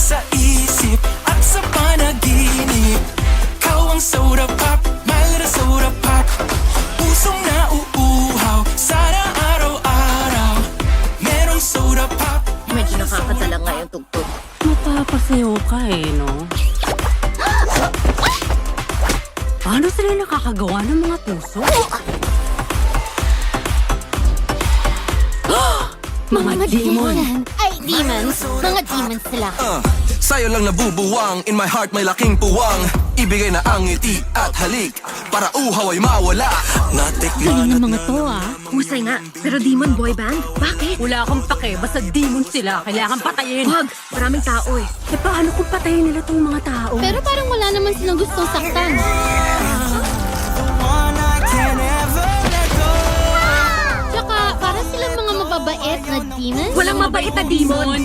sa isip at sa panaginip. Ikaw ang soda pop, my little soda pop. Pusong nauuhaw, sana araw-araw merong soda pop. Medyo nakakatala nga yung tugtog. Mapapasayaw ka no? Paano sila nakakagawa ng mga puso? Mga demon! Ay, demons! Mga demons sila. Sa'yo lang nabubuwang, in my heart may laking puwang. Ibigay na ang ngiti at halik, para uhaw ay mawala. Natikman Galing ng mga to Husay nga. Pero demon boy band? Bakit? Wala akong pake, basta demon sila. Kailangan patayin. Wag! Maraming tao eh. Eh paano kung patayin nila tong mga tao? Pero parang wala naman silang gustong saktan. Tsaka, parang silang mga mababait na demons. Walang mabait na demon!